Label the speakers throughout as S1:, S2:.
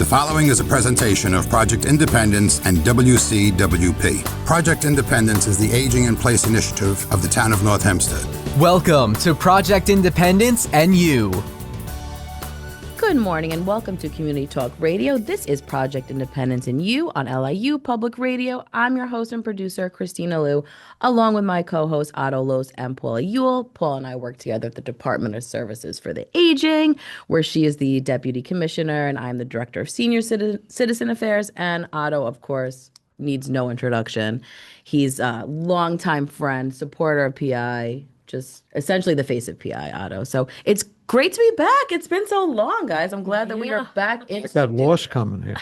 S1: The following is a presentation of Project Independence and WCWP. Project Independence is the Aging in Place initiative of the town of North Hempstead.
S2: Welcome to Project Independence and You.
S3: Good morning and welcome to Community Talk Radio. This is Project Independence and You on LIU Public Radio. I'm your host and producer, Kristina Liu, along with my co-hosts Otto Los and Paula Ewell. Paula and I work together at the Department of Services for the Aging, where she is the Deputy Commissioner and I'm the Director of Senior Citizen Affairs. And Otto, of course, needs no introduction. He's a longtime friend, supporter of PI, just essentially the face of PI, Otto. So it's great to be back. It's been so long, guys. I'm glad that we are back in.
S4: Got lost coming here.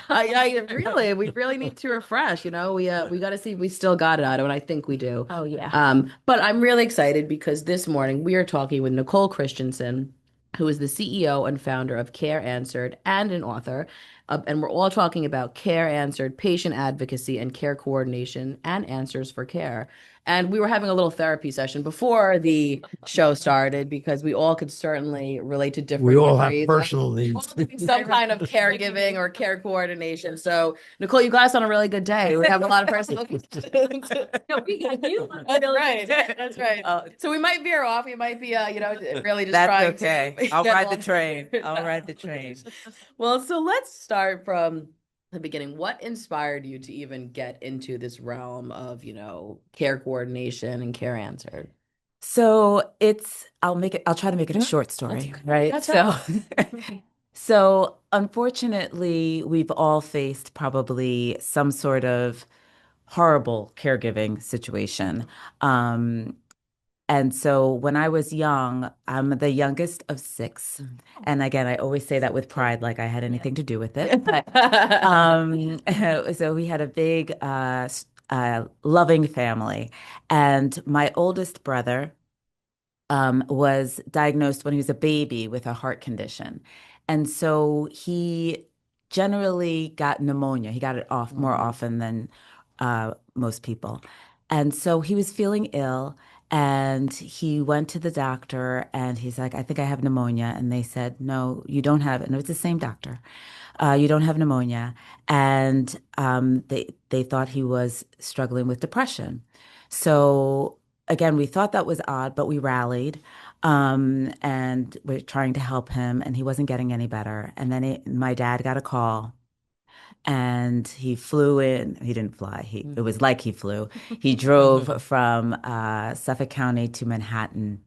S3: We really need to refresh. You know, we got to see if we still got it, Otto, and I think we do.
S5: Oh yeah.
S3: But I'm really excited because this morning we are talking with Nicole Christensen, who is the CEO and founder of Care Answered and an author. And we're all talking about Care Answered, patient advocacy, and care coordination, and answers for care. And we were having a little therapy session before the show started because we all could certainly relate to different
S4: We all have
S3: degrees.
S4: personal needs.
S3: Some kind of caregiving or care coordination. So, Nicole, you got us on a really good day. We have a lot of personal.
S5: No, we got you.
S3: That's right. That's right. So we might veer off. We might be, really just
S6: That's
S3: trying
S6: okay.
S3: to
S6: I'll
S3: get
S6: ride the
S3: on-
S6: train. I'll ride the train.
S3: Well, so let's start from the beginning. What inspired you to even get into this realm of, care coordination and Care Answered?
S6: So I'll try to make it a short story, right?
S3: That's
S6: So, so unfortunately, we've all faced probably some sort of horrible caregiving situation. And so when I was young, I'm the youngest of six. And again, I always say that with pride, like I had anything to do with it. But, so we had a big, loving family. And my oldest brother was diagnosed when he was a baby with a heart condition. And so he generally got pneumonia. He got it more often than most people. And so he was feeling ill. And he went to the doctor and he's like, I think I have pneumonia. And they said, no, you don't have it. And it was the same doctor. You don't have pneumonia. And they thought he was struggling with depression. So again, we thought that was odd, but we rallied and we're trying to help him. And he wasn't getting any better. And then my dad got a call. And he flew in. He didn't fly. It was like he flew. He drove from Suffolk County to Manhattan.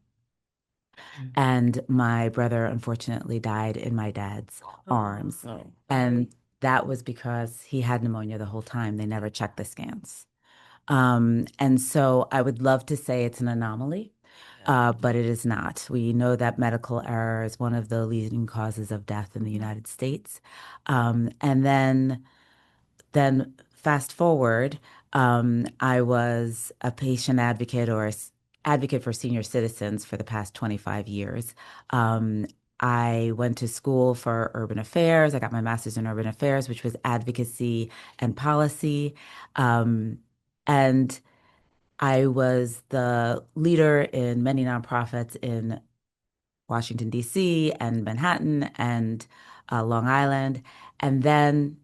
S6: And my brother, unfortunately, died in my dad's arms. And that was because he had pneumonia the whole time. They never checked the scans. And so I would love to say it's an anomaly, but it is not. We know that medical error is one of the leading causes of death in the United States. And then fast forward, I was a patient advocate or advocate for senior citizens for the past 25 years. I went to school for urban affairs. I got my master's in urban affairs, which was advocacy and policy. And I was the leader in many nonprofits in Washington, D.C. and Manhattan and Long Island. And then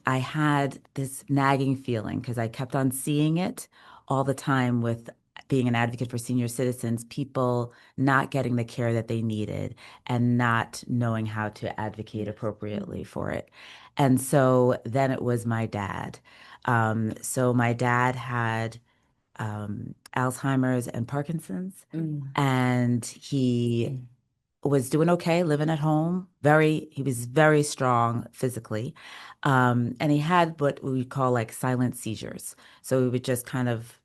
S6: I had this nagging feeling because I kept on seeing it all the time with being an advocate for senior citizens, people not getting the care that they needed and not knowing how to advocate appropriately for it. And so then it was my dad. So my dad had Alzheimer's and Parkinson's, and he was doing okay, living at home. He was very strong physically. And he had what we call like silent seizures. So he would just kind of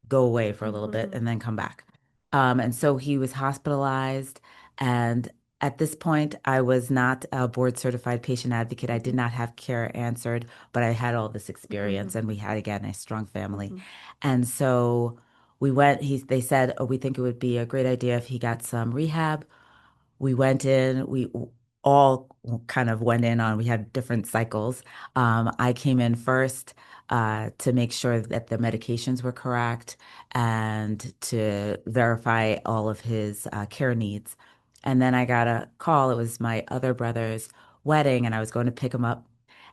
S6: go away for a little bit and then come back. And so he was hospitalized. And at this point, I was not a board certified patient advocate. I did not have Care Answered, but I had all this experience and we had, again, a strong family. And so we went, they said, oh, we think it would be a great idea if he got some rehab. We went in, we all kind of went in we had different cycles. I came in first to make sure that the medications were correct and to verify all of his care needs. And then I got a call. It was my other brother's wedding and I was going to pick him up.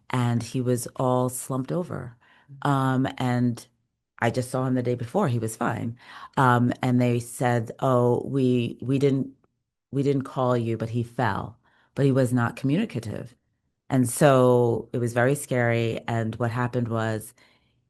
S6: and he was all slumped over. And I just saw him the day before. He was fine. And they said, "Oh, we didn't call you, but he fell, but he was not communicative." And so it was very scary. And what happened was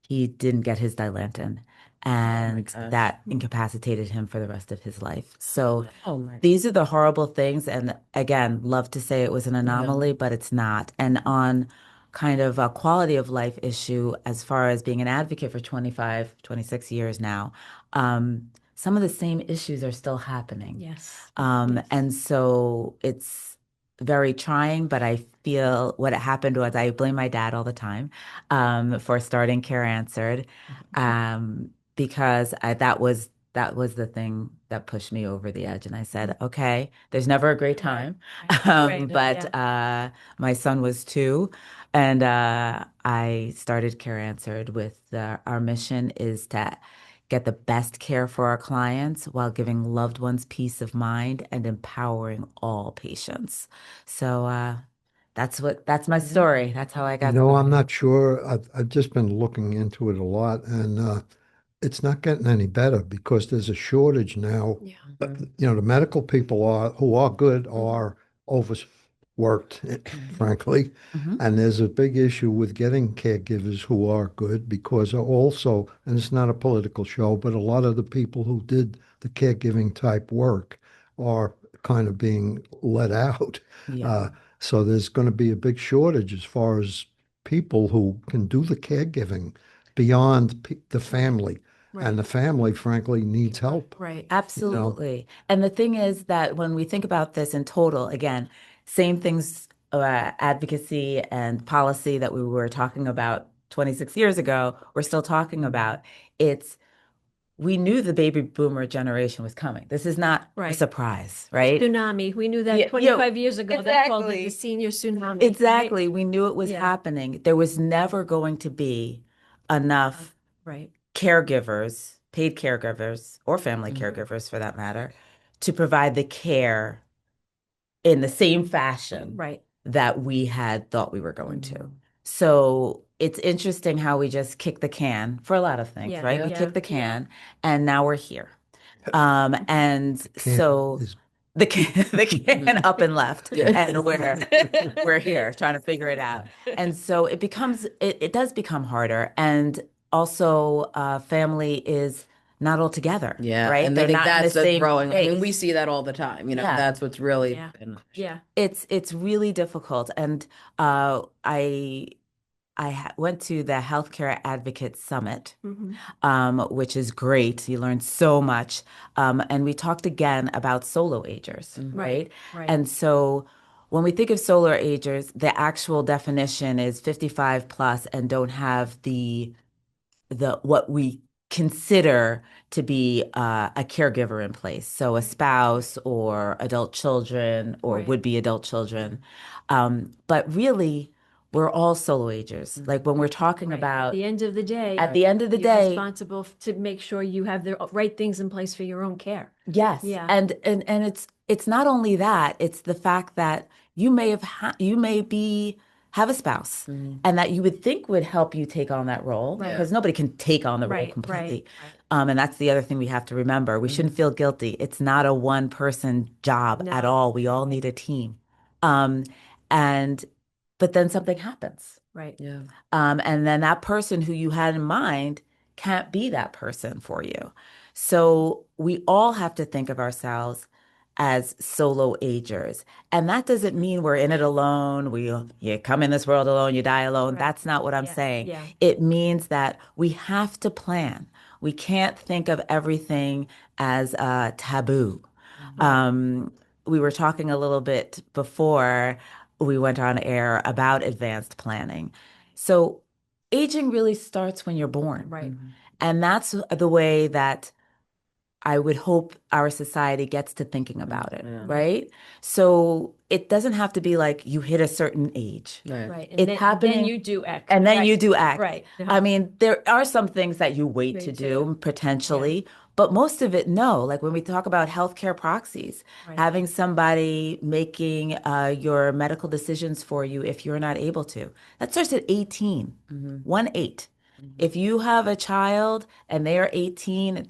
S6: he didn't get his Dilantin, and
S3: gosh.
S6: that incapacitated him for the rest of his life. So
S3: Oh my.
S6: these are the horrible things. And again, love to say it was an anomaly, but it's not. And on kind of a quality of life issue, as far as being an advocate for 25, 26 years now, some of the same issues are still happening.
S5: Yes.
S6: And so it's very trying, but I feel what happened was I blame my dad all the time for starting Care Answered, because that was the thing that pushed me over the edge. And I said, okay, there's never a great time.
S5: Right.
S6: But my son was 2, and I started Care Answered with our mission is to get the best care for our clients while giving loved ones peace of mind and empowering all patients. So that's my story. That's how I got
S4: No, I'm
S6: started.
S4: not sure. I've just been looking into it a lot, and it's not getting any better because there's a shortage now.
S5: Yeah.
S4: The medical people who are good are overworked, frankly,
S6: Mhm.
S4: and there's a big issue with getting caregivers who are good because also, and it's not a political show, but a lot of the people who did the caregiving type work are kind of being let out.
S6: Yeah.
S4: So there's going to be a big shortage as far as people who can do the caregiving beyond the family.
S5: Right.
S4: And the family, frankly, needs help.
S5: Right.
S6: Absolutely. And the thing is that when we think about this in total, again, same things, advocacy and policy that we were talking about 26 years ago, we're still talking about. It's we knew the baby boomer generation was coming. This is not a
S5: Right.
S6: surprise, right?
S5: Tsunami. We knew that
S6: Yeah,
S5: 25 years ago. That's called
S6: exactly.
S5: the senior tsunami.
S6: Exactly. We knew it was
S5: Yeah.
S6: happening. There was never going to be enough
S5: Right.
S6: caregivers, paid caregivers, or family caregivers for that matter, to provide the care in the same fashion
S5: Right.
S6: that we had thought we were going to. So it's interesting how we just kick the can for a lot of things,
S5: Yeah,
S6: right? We
S5: yeah,
S6: kick the can, and now we're here. And
S4: Can
S6: so
S4: is
S6: the can up and left, and we're here trying to figure it out. And so it does become harder. And also, family is not all together,
S3: Yeah,
S6: right?
S3: and
S6: They're
S3: I think
S6: not in
S3: that's
S6: the
S3: the
S6: same
S3: growing. I mean, we
S6: space.
S3: see that all the time.
S6: Yeah.
S3: That's what's really
S5: Yeah.
S3: been.
S5: Yeah.
S6: It's really difficult. And I went to the Healthcare Advocate Summit, which is great. You learn so much. And we talked again about solo agers, right?
S5: Right.
S6: And so when we think of solo agers, the actual definition is 55 plus and don't have the what we consider to be a caregiver in place. So a spouse or adult children or
S5: Right.
S6: would-be adult children. But really, we're all solo agers. Like when we're talking
S5: Right.
S6: about
S5: At the end of the day,
S6: at the end of the
S5: you're
S6: day,
S5: responsible to make sure you have the right things in place for your own care.
S6: yes.
S5: Yeah.
S6: And it's not only that, it's the fact that you may have a spouse and that you would think would help you take on that role
S5: Right.
S6: because nobody can take on the role
S5: Right,
S6: completely.
S5: right.
S6: And that's the other thing we have to remember. We shouldn't feel guilty. It's not a one person job at
S5: No.
S6: all. We all need a team. And but then something happens.
S5: Right.
S3: Yeah.
S6: And then that person who you had in mind can't be that person for you. So we all have to think of ourselves as solo agers. And that doesn't mean we're in it alone. You come in this world alone, you die alone.
S5: Right.
S6: That's not what I'm
S5: Yeah,
S6: saying.
S5: yeah.
S6: It means that we have to plan. We can't think of everything as a taboo. We were talking a little bit before we went on air about advanced planning. So aging really starts when you're born.
S5: Right.
S6: And that's the way that I would hope our society gets to thinking about it, right? So it doesn't have to be like you hit a certain age.
S5: Right.
S6: It's happening.
S5: Then you do act.
S6: And then
S5: Right.
S6: you do act.
S5: Right.
S6: I mean, there are some things that you wait
S5: Me
S6: to
S5: too.
S6: do potentially, But most of it, no. Like when we talk about healthcare proxies,
S5: Right.
S6: having somebody making your medical decisions for you if you're not able to, that starts at 18, 1-8. If you have a child and they are 18,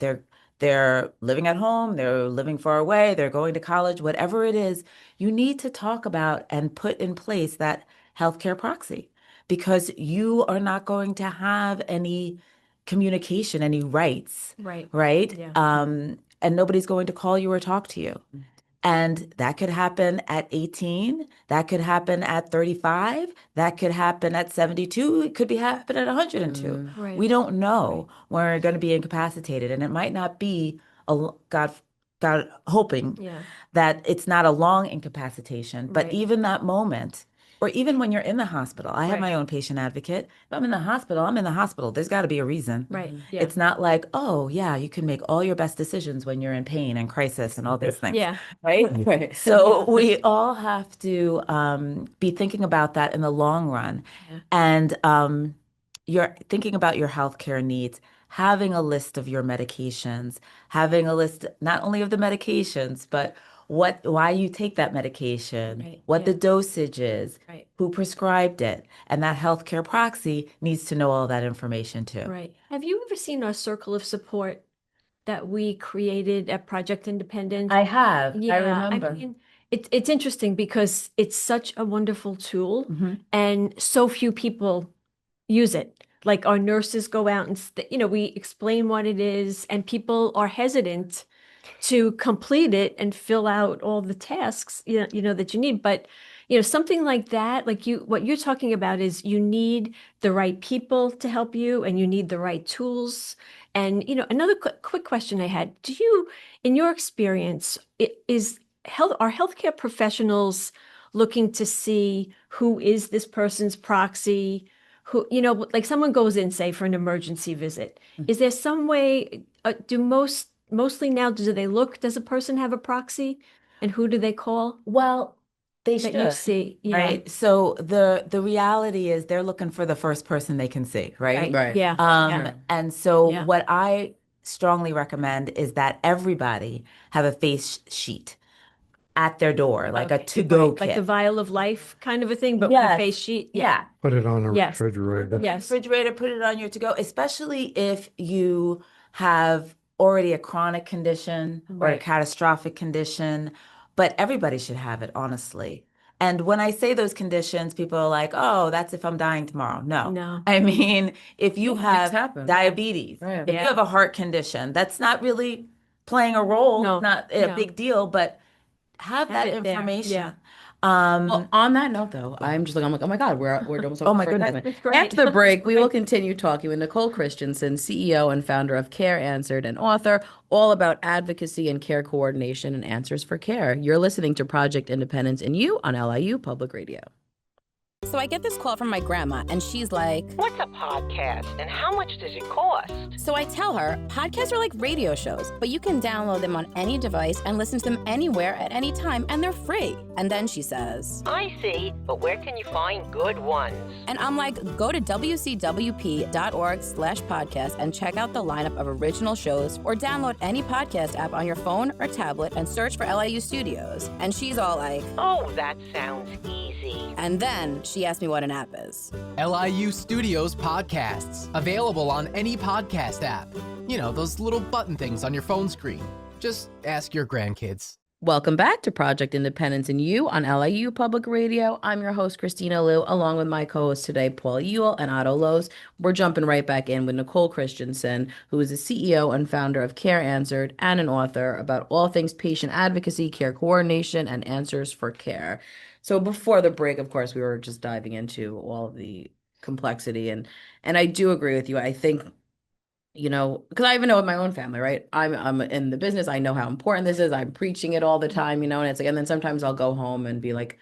S6: they're living at home, they're living far away, they're going to college, whatever it is, you need to talk about and put in place that healthcare proxy because you are not going to have any communication, any rights,
S5: Right.
S6: right?
S5: Yeah.
S6: And nobody's going to call you or talk to you. And that could happen at 18. That could happen at 35. That could happen at 72. It could be happen at 102.
S5: Right.
S6: We don't know when we're going to be incapacitated. And it might not be God hoping
S5: Yeah.
S6: that it's not a long incapacitation, but
S5: Right.
S6: even that moment, or even when you're in the hospital. I have
S5: Right.
S6: my own patient advocate. If I'm in the hospital, I'm in the hospital. There's got to be a reason.
S5: Right. Yeah.
S6: It's not like, oh, yeah, you can make all your best decisions when you're in pain and crisis and all these things.
S5: Yeah.
S6: Right? Right. So we all have to be thinking about that in the long run.
S5: Yeah.
S6: And you're thinking about your healthcare needs, having a list of your medications, having a list not only of the medications, but why you take that medication,
S5: Right.
S6: what
S5: Yeah.
S6: the dosage is,
S5: Right.
S6: who prescribed it. And that healthcare proxy needs to know all that information too.
S5: Right. Have you ever seen our circle of support that we created at Project Independent?
S6: I have. I
S5: Yeah,
S6: remember.
S5: mean, it's interesting because it's such a wonderful tool
S6: Mhm.
S5: and so few people use it. Like our nurses go out and, we explain what it is, and people are hesitant to complete it and fill out all the tasks, that you need. But, something like that, like what you're talking about is you need the right people to help you and you need the right tools. And, another quick question I had, in your experience, are healthcare professionals looking to see who is this person's proxy? Who, like someone goes in, say, for an emergency visit. Is there some way, mostly now, does a person have a proxy? And who do they call
S6: Well, they
S5: that you
S6: should,
S5: see? Yeah.
S6: right? So the reality is they're looking for the first person they can see, right?
S3: Right.
S5: Yeah.
S6: Um,
S5: Yeah.
S6: and so
S5: Yeah.
S6: what I strongly recommend is that everybody have a face sheet at their door, like a
S5: Okay.
S6: to-go
S5: Right. Like the
S6: kit.
S5: vial of life kind of a thing, but with a
S6: Yes.
S5: face sheet.
S6: Yeah.
S4: Put it on a
S5: Yes.
S4: refrigerator.
S5: Yes.
S6: Refrigerator, put it on your to-go, especially if you have already a chronic condition or a
S5: Right.
S6: catastrophic condition, but everybody should have it, honestly. And when I say those conditions, people are like, oh, that's if I'm dying tomorrow. No.
S5: No.
S6: I mean, if you have
S3: happen.
S6: diabetes,
S3: Right.
S6: if
S5: Yeah.
S6: you have a heart condition, that's not really playing a role,
S5: No.
S6: not a
S5: No.
S6: big deal, but have that
S5: it there.
S6: information.
S5: Yeah.
S3: Well, on that note, though, I'm like, oh my God, we're almost
S6: Oh my
S3: over
S6: goodness.
S3: time.
S5: That's great.
S3: After the break, we will continue talking with Nicole Christensen, CEO and founder of Care Answered and author, all about advocacy and care coordination and answers for care. You're listening to Project Independence and You on LIU Public Radio. So I get this call from my grandma, and she's like,
S7: What's a podcast and how much does it cost?
S3: So I tell her, podcasts are like radio shows, but you can download them on any device and listen to them anywhere at any time, and they're free. And then she says,
S7: I see, but where can you find good ones?
S3: and I'm like, go to wcwp.org/podcast and check out the lineup of original shows, or download any podcast app on your phone or tablet and search for LIU Studios. And she's all like,
S7: Oh, that sounds easy.
S3: and then she asked me what an app is.
S2: LIU Studios podcasts, available on any podcast app. You know, those little button things on your phone screen. Just ask your grandkids.
S3: Welcome back to Project Independence and You on LIU Public Radio. I'm your host, Kristina Liu, along with my co-hosts today, Paula Ewell and Otto Lowe's. We're jumping right back in with Nicole Christensen, who is the CEO and founder of Care Answered and an author about all things patient advocacy, care coordination, and answers for care. So before the break, of course, we were just diving into all of the complexity, and I do agree with you. I think, because I even know with my own family, right? I'm in the business. I know how important this is. I'm preaching it all the time, and it's like, and then sometimes I'll go home and be like,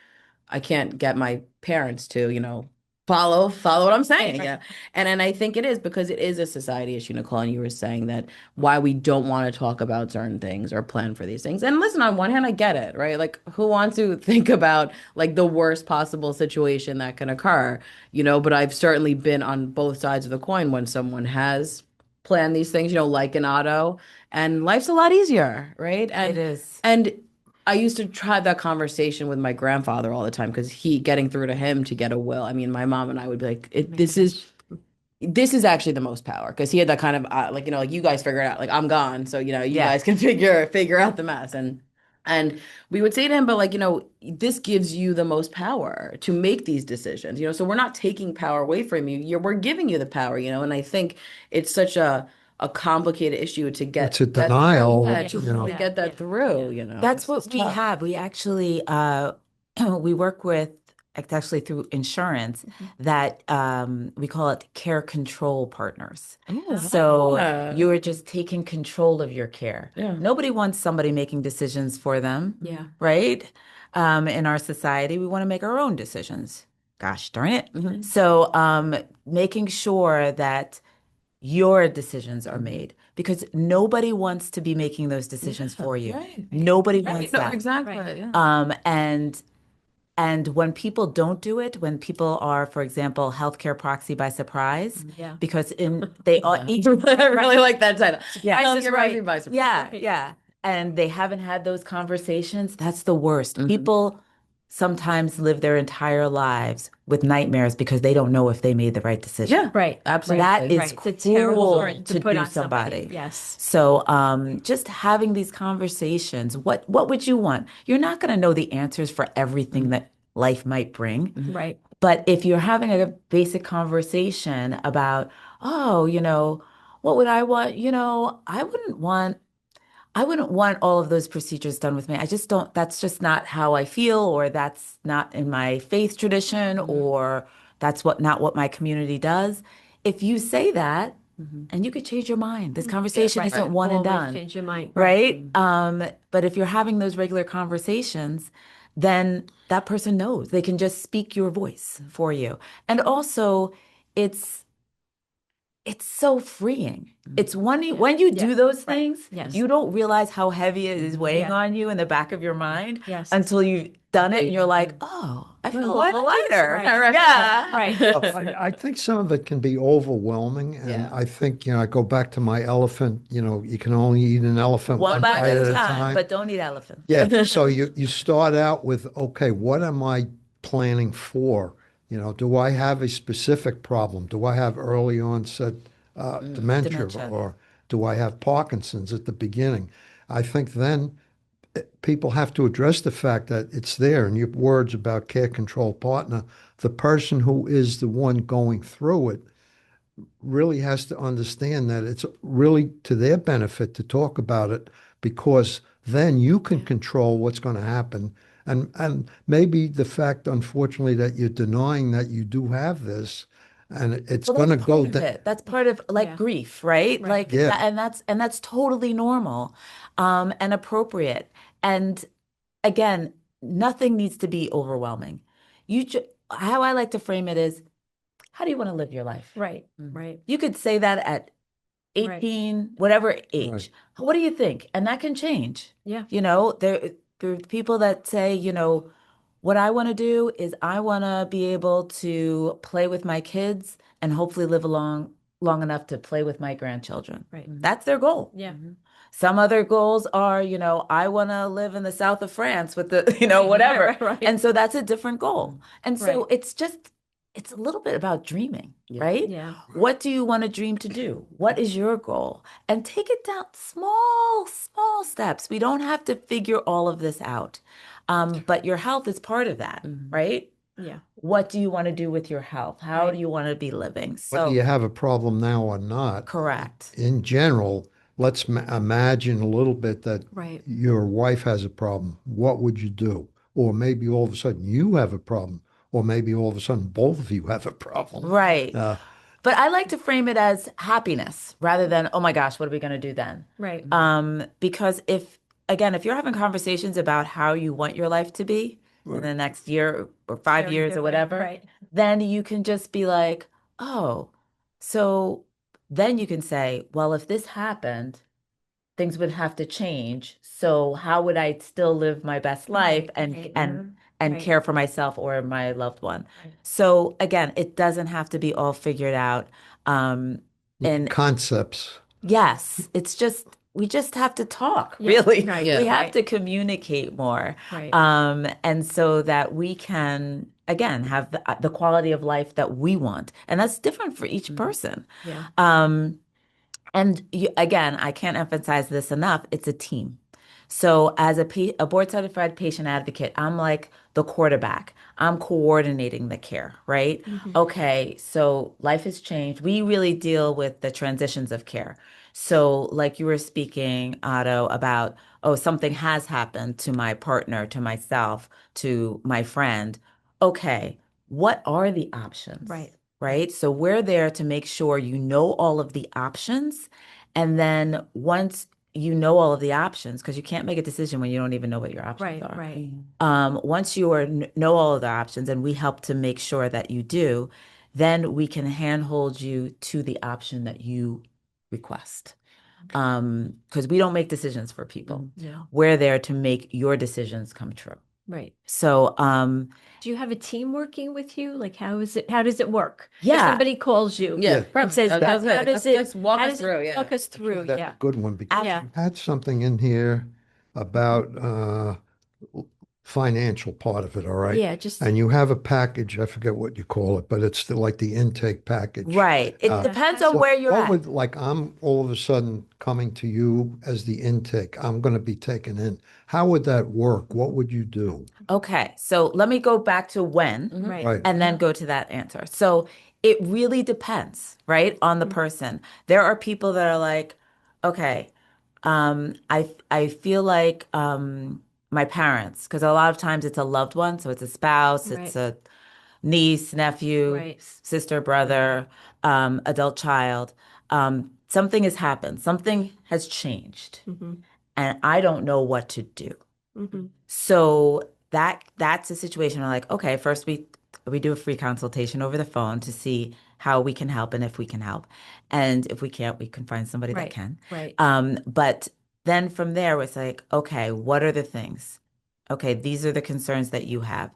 S3: I can't get my parents to, follow what I'm saying. Yeah. And I think it is because it is a society issue, Nicole. And you were saying that why we don't want to talk about certain things or plan for these things. And listen, on one hand, I get it, right? Like, who wants to think about like the worst possible situation that can occur, but I've certainly been on both sides of the coin when someone has plan these things, like an Otto, and life's a lot easier, right?
S6: It is.
S3: And I used to try that conversation with my grandfather all the time because getting through to him to get a will. I mean, my mom and I would be like, this is actually the most power because he had that kind of like you guys figure it out, like I'm gone, so you
S6: Yeah.
S3: guys can figure out the mess, and we would say to him, but like this gives you the most power to make these decisions, so we're not taking power away from you, we're giving you the power, and I think it's such a complicated issue to get
S4: It's a
S3: that
S4: denial,
S3: through, to get that through.
S6: That's
S3: It's
S6: what we
S3: tough.
S6: have. We actually we work with, it's actually through insurance, that we call it care control partners. So
S3: Yeah.
S6: you are just taking control of your care.
S3: Yeah.
S6: Nobody wants somebody making decisions for them,
S5: Yeah.
S6: right? In our society, we want to make our own decisions. Gosh darn it.
S3: Mm-hmm.
S6: So making sure that your decisions are made, because nobody wants to be making those decisions for you.
S3: Right.
S6: Nobody
S3: Right.
S6: wants
S3: No,
S6: that.
S3: exactly.
S5: Right.
S3: Yeah.
S6: And when people don't do it, when people are, for example, healthcare proxy by surprise,
S5: Yeah.
S6: because they all each
S3: I really like that title.
S6: Yeah.
S3: Healthcare
S5: Right.
S3: proxy by surprise.
S6: yeah,
S5: Right.
S6: yeah. And they haven't had those conversations. That's the worst.
S3: Mhm.
S6: People sometimes live their entire lives with nightmares because they don't know if they made the right decision.
S3: Yeah.
S5: Right.
S3: Absolutely.
S6: That is
S5: Right. It's a terrible
S6: cruel
S5: burden
S6: to
S5: put
S6: do
S5: on
S6: somebody.
S5: Yes.
S6: So just having these conversations, what would you want? You're not going to know the answers for everything that life might bring.
S5: Right.
S6: But if you're having a basic conversation about, oh, what would I want? I wouldn't want all of those procedures done with me. I just don't, that's just not how I feel, or that's not in my faith tradition, or that's not what my community does. If you say that, and you could change your mind. This conversation
S5: Right.
S6: isn't one and
S5: Always
S6: done,
S5: change your mind.
S6: right? But if you're having those regular conversations, then that person knows they can just speak your voice for you. And also, it's so freeing. It's when you do those things,
S5: Yes.
S6: you don't realize how heavy it is weighing
S5: Yeah.
S6: on you in the back of your mind
S5: Yes.
S6: until you've done it and you're like, oh, I feel a little lighter.
S5: Right.
S6: Yeah.
S5: Right.
S4: I think some of it can be overwhelming, and
S3: Yeah.
S4: I think, I go back to my elephant, you can only eat an elephant
S6: One bite at a time,
S4: time.
S6: but don't eat elephant.
S4: Yeah, so you start out with, okay, what am I planning for? Do I have a specific problem? Do I have early onset dementia,
S6: Dementia.
S4: or do I have Parkinson's at the beginning? I think then people have to address the fact that it's there in your words about care control partner. The person who is the one going through it really has to understand that it's really to their benefit to talk about it, because then you can control what's going to happen. And maybe the fact, unfortunately, that you're denying that you do have this, and it's
S6: Well,
S4: going to
S6: that's
S4: go
S6: part of it. That's part of
S5: Yeah.
S6: grief, right?
S5: Right.
S6: Like,
S4: Yeah.
S6: and that's totally normal, and appropriate. And again, nothing needs to be overwhelming. How I like to frame it is, how do you want to live your life?
S5: Right. Right.
S6: You could say that at 18, whatever age.
S4: Right.
S6: What do you think? And that can change.
S5: Yeah.
S6: There are people that say, what I want to do is I want to be able to play with my kids and hopefully live long enough to play with my grandchildren.
S5: Right.
S6: That's their goal.
S5: Yeah.
S6: Some other goals are, I want to live in the south of France with the,
S5: Right,
S6: whatever.
S5: right.
S6: And so that's a different goal. And so
S5: Right.
S6: it's a little bit about dreaming, right?
S5: Yeah.
S6: What do you want to dream to do? What is your goal? And take it down small steps. We don't have to figure all of this out. But your health is part of that, right?
S5: Yeah.
S6: What do you want to do with your health? How
S5: Right.
S6: do you want to be living?
S4: Whether
S6: So,
S4: you have a problem now or not,
S6: correct.
S4: in general, let's imagine a little bit that
S5: Right.
S4: your wife has a problem. What would you do? Or maybe all of a sudden you have a problem, or maybe all of a sudden both of you have a problem.
S6: Right.
S4: Uh,
S6: But I like to frame it as happiness rather than, oh my gosh, what are we going to do then?
S5: Right.
S6: Because if you're having conversations about how you want your life to be in the next year or 5
S5: Very
S6: years or
S5: different.
S6: whatever,
S5: Right.
S6: then you can just be like, oh, so then you can say, well, if this happened, things would have to change. So how would I still live my best life and
S5: right.
S6: and
S5: Right.
S6: care for myself or my loved one?
S5: Right.
S6: So again, it doesn't have to be all figured out. and
S4: Concepts.
S6: yes, it's just we just have to talk,
S5: Yeah,
S6: really.
S5: right,
S6: We have
S5: right.
S6: to communicate more.
S5: Right.
S6: And so that we can, again, have the quality of life that we want. And that's different for each person.
S5: Yeah.
S6: And again, I can't emphasize this enough. It's a team. So as a board certified patient advocate, I'm like the quarterback. I'm coordinating the care, right? Okay, so life has changed. We really deal with the transitions of care. So like you were speaking, Otto, about, oh, something has happened to my partner, to myself, to my friend. Okay, what are the options?
S5: Right.
S6: Right? So we're there to make sure you know all of the options. And then once you know all of the options, because you can't make a decision when you don't even know what your options
S5: Right,
S6: are.
S5: right.
S6: Once you know all of the options, and we help to make sure that you do, then we can handhold you to the option that you request. Because we don't make decisions for people.
S5: No.
S6: We're there to make your decisions come true.
S5: Right.
S6: So,
S5: Do you have a team working with you? Like, how does it work? If
S6: Yeah.
S5: somebody calls you
S3: Yeah,
S5: and says,
S3: that was
S5: how
S3: it.
S5: does it,
S3: Just walk
S5: how
S3: us
S5: does it
S3: through, yeah.
S5: walk us through?
S4: That's
S5: Yeah.
S4: a good one because
S5: Yeah.
S4: you had something in here about financial part of it, all right?
S5: Yeah, just
S4: And you have a package, I forget what you call it, but it's still like the intake package.
S6: right. It
S4: Uh,
S6: depends on where you're
S4: What
S6: at.
S4: would, like, I'm all of a sudden coming to you as the intake, I'm going to be taken in. How would that work? What would you do?
S6: Okay, so let me go back to when
S5: right.
S4: Right.
S6: and then go to that answer. So it really depends, right, on the person. There are people that are like, okay, I feel like my parents, because a lot of times it's a loved one, so it's a spouse, it's
S5: Right.
S6: a niece, nephew,
S5: Right.
S6: sister, brother, adult child. Something has happened, something has changed, and I don't know what to do. So that's a situation where like, okay, first we do a free consultation over the phone to see how we can help and if we can help. And if we can't, we can find somebody that
S5: Right.
S6: can.
S5: Right.
S6: But then from there, it's like, okay, what are the things? Okay, these are the concerns that you have.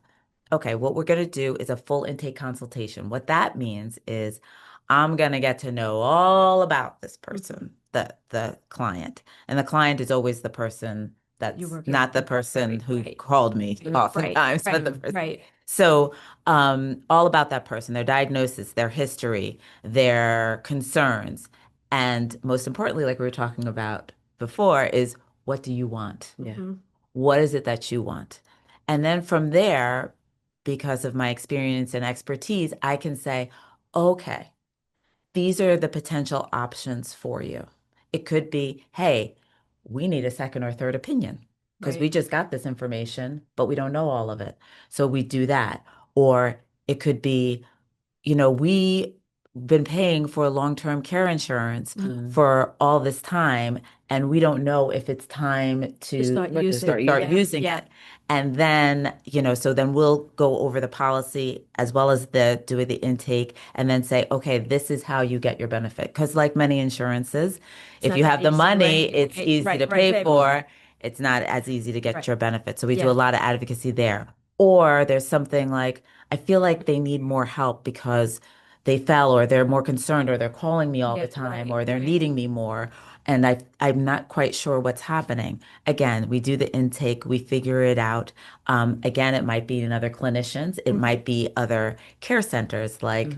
S6: Okay, what we're going to do is a full intake consultation. What that means is I'm going to get to know all about this person, the client. And the client is always the person that's
S5: You're working
S6: not the
S5: with.
S6: person
S5: Right,
S6: who
S5: right.
S6: called me oftentimes, but
S5: Right.
S6: the person.
S5: Right.
S6: So, all about that person, their diagnosis, their history, their concerns, and most importantly, like we were talking about before, is what do you want?
S3: Yeah.
S6: What is it that you want? And then from there, because of my experience and expertise, I can say, okay, these are the potential options for you. It could be, hey, we need a second or third opinion because we
S5: Right.
S6: just got this information, but we don't know all of it. So we do that. Or it could be, we've been paying for long-term care insurance for all this time, and we don't know if it's time to
S5: start using
S6: start
S5: it.
S6: using
S5: Yeah.
S6: it. And then, so then we'll go over the policy as well as do the intake and then say, okay, this is how you get your benefit. Because like many insurances, if
S5: not
S6: you
S5: that
S6: have the
S5: easy,
S6: money,
S5: right?
S6: it's
S5: Right,
S6: easy
S5: right,
S6: to
S5: right,
S6: pay
S5: right.
S6: for. It's not as easy to get
S5: Right.
S6: your benefit. So we do
S5: Yeah.
S6: a lot of advocacy there. Or there's something like, I feel like they need more help because they fell or they're more concerned or they're calling me all
S5: Yeah,
S6: the time
S5: right,
S6: or they're
S5: right.
S6: needing me more. And I'm not quite sure what's happening. Again, we do the intake, we figure it out. Again, it might be in other clinicians, it might be other care centers like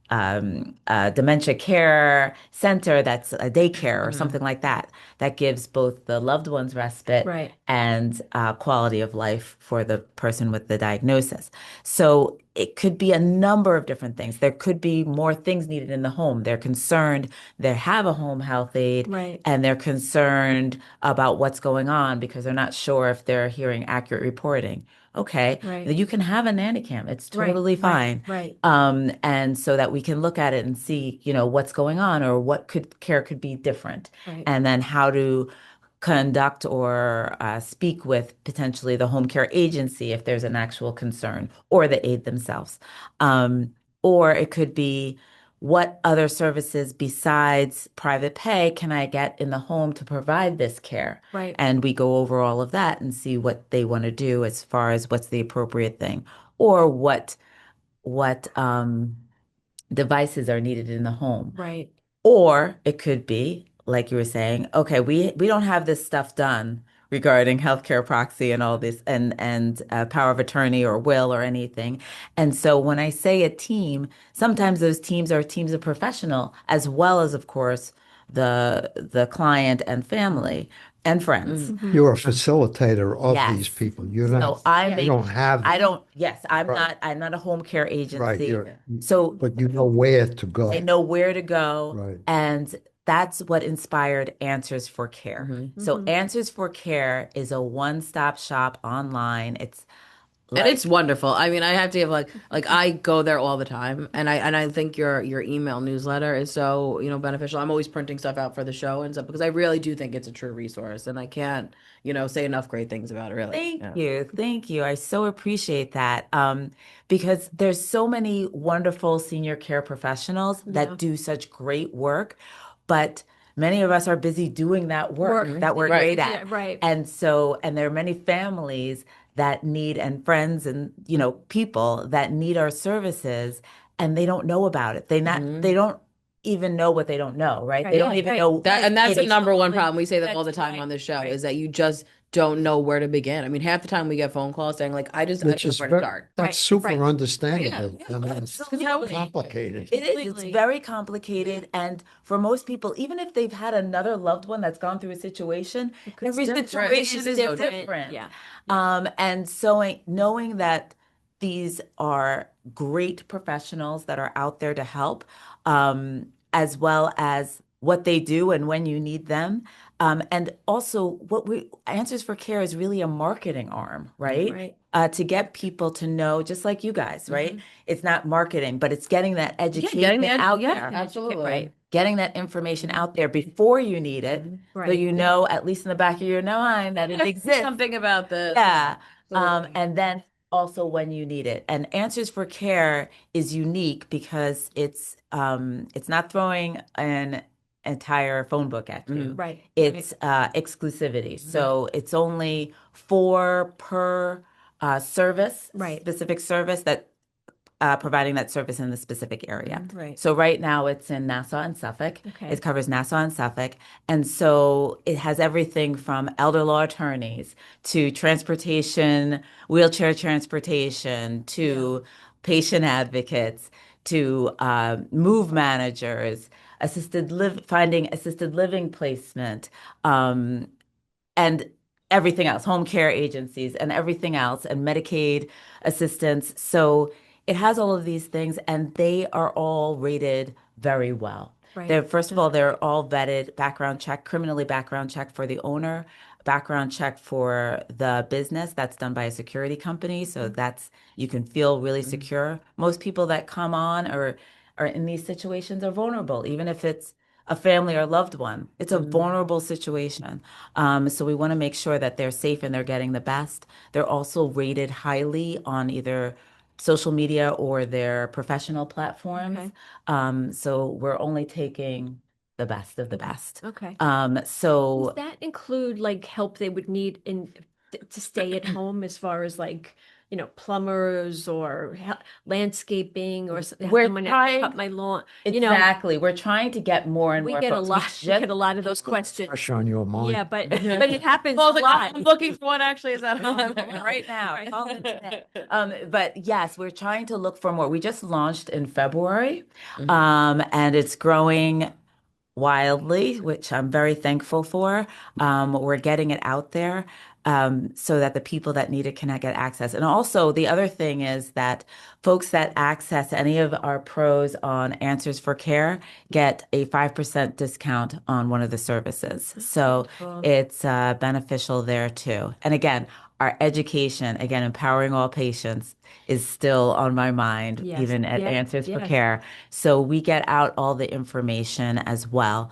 S6: dementia care center that's a daycare or something like that, that gives both the loved ones respite
S5: Right.
S6: and quality of life for the person with the diagnosis. So it could be a number of different things. There could be more things needed in the home. They're concerned, they have a home health aide,
S5: Right.
S6: and they're concerned about what's going on because they're not sure if they're hearing accurate reporting. Okay,
S5: Right.
S6: you can have a nanny cam. It's
S5: Right,
S6: totally
S5: right,
S6: fine.
S5: right.
S6: And so that we can look at it and see, what's going on or what care could be different.
S5: Right.
S6: And then how to conduct or speak with potentially the home care agency if there's an actual concern or the aide themselves. Or it could be what other services besides private pay can I get in the home to provide this care?
S5: Right.
S6: And we go over all of that and see what they want to do as far as what's the appropriate thing or what devices are needed in the home.
S5: Right.
S6: Or it could be, like you were saying, okay, we don't have this stuff done regarding healthcare proxy and all this and power of attorney or will or anything. And so when I say a team, sometimes those teams are teams of professional as well as, of course, the client and family and friends.
S4: You're a facilitator of these
S6: Yes.
S4: people. You're
S6: So
S4: not,
S6: I
S4: you
S6: make
S4: don't have,
S6: I don't yes,
S4: Right.
S6: I'm not a home care
S4: right,
S6: agency.
S4: you're,
S6: So
S4: but you know where to go.
S6: they know where to go.
S4: Right.
S6: And that's what inspired Answers for Care.
S3: Mm-hmm.
S6: So Answers for Care is a one-stop shop online. It's
S3: And
S6: like
S3: it's wonderful. I mean, I have to have like I go there all the time, and I think your email newsletter is so, beneficial. I'm always printing stuff out for the show and stuff because I really do think it's a true resource, and I can't, say enough great things about it, really.
S6: thank
S3: Yeah.
S6: you. Thank you. I so appreciate that. Because there's so many wonderful senior care professionals
S5: Yeah.
S6: that do such great work, but many of us are busy doing that work that we're
S3: Right.
S6: great at.
S5: Yeah, right.
S6: And there are many families that need, and friends and, people that need our services and they don't know about it. They don't even know what they don't know, right?
S5: Right.
S6: They don't
S5: Yeah,
S6: even
S5: right.
S6: know
S3: And that's the
S6: it
S3: number one
S5: Absolutely.
S3: problem. We say that all the
S5: That's
S3: time
S5: right,
S3: on this show
S5: right.
S3: is that you just don't know where to begin. I mean, half the time we get phone calls saying like, I don't
S4: Which
S3: know
S4: is
S3: where to
S4: very,
S3: start.
S4: that's
S5: Right,
S4: super
S5: right.
S4: understandable.
S6: Yeah,
S4: I mean, it's
S6: absolutely.
S4: complicated.
S6: It is. It's
S5: Completely.
S6: very complicated. And for most people, even if they've had another loved one that's gone through a situation, every
S5: different.
S6: situation is
S5: Different.
S6: different.
S5: Yeah.
S6: And so knowing that these are great professionals that are out there to help, as well as what they do and when you need them. And also Answers for Care is really a marketing arm, right?
S5: Right.
S6: To get people to know, just like you guys, right? It's not marketing, but it's getting that
S3: Yeah,
S6: education out
S3: yeah,
S6: there.
S3: absolutely.
S5: Right.
S6: Getting that information out there before you need it, so
S5: Right.
S6: you know, at least in the back of your mind, that it exists.
S3: Something about this.
S6: Yeah.
S3: Absolutely.
S6: And then also when you need it. And Answers for Care is unique because it's not throwing an entire phone book at you.
S5: Right.
S6: It's exclusivity. So it's only 4 per service,
S5: Right.
S6: specific service that providing that service in the specific area.
S5: Right.
S6: So right now it's in Nassau and Suffolk.
S5: Okay.
S6: It covers Nassau and Suffolk. And so it has everything from elder law attorneys to transportation, wheelchair transportation, to patient advocates, to move managers, finding assisted living placement, and everything else, home care agencies and everything else, and Medicaid assistance. So it has all of these things, and they are all rated very well.
S5: Right.
S6: First of all, they're all vetted, background check, criminally background check for the owner, background check for the business. That's done by a security company. So you can feel really secure. Most people that come on or are in these situations are vulnerable, even if it's a family or loved one. It's a vulnerable situation. So we want to make sure that they're safe and they're getting the best. They're also rated highly on either social media or their professional platforms.
S5: Okay.
S6: So we're only taking the best of the best.
S5: Okay.
S6: So
S5: Does that include like help they would need to stay at home as far as like, plumbers or landscaping or
S6: We're
S5: someone to
S6: trying-
S5: cut my lawn?
S6: exactly, we're trying to get more and
S5: We
S6: more
S5: get a
S6: folks.
S5: lot. We get a lot of those questions.
S4: Pressure on your mind.
S5: Yeah, but it happens a
S3: Well,
S5: lot.
S3: I'm looking for one actually. Is that
S6: right now? Call them today. But yes, we're trying to look for more. We just launched in February, and it's growing wildly, which I'm very thankful for. We're getting it out there so that the people that need it can get access. And also, the other thing is that folks that access any of our pros on Answers for Care get a 5% discount on one of the services. So it's beneficial there too. And again, our education, again, empowering all patients is still on my mind,
S5: Yes.
S6: even at
S5: Yeah.
S6: Answers for
S5: Yes.
S6: Care. So we get out all the information as well.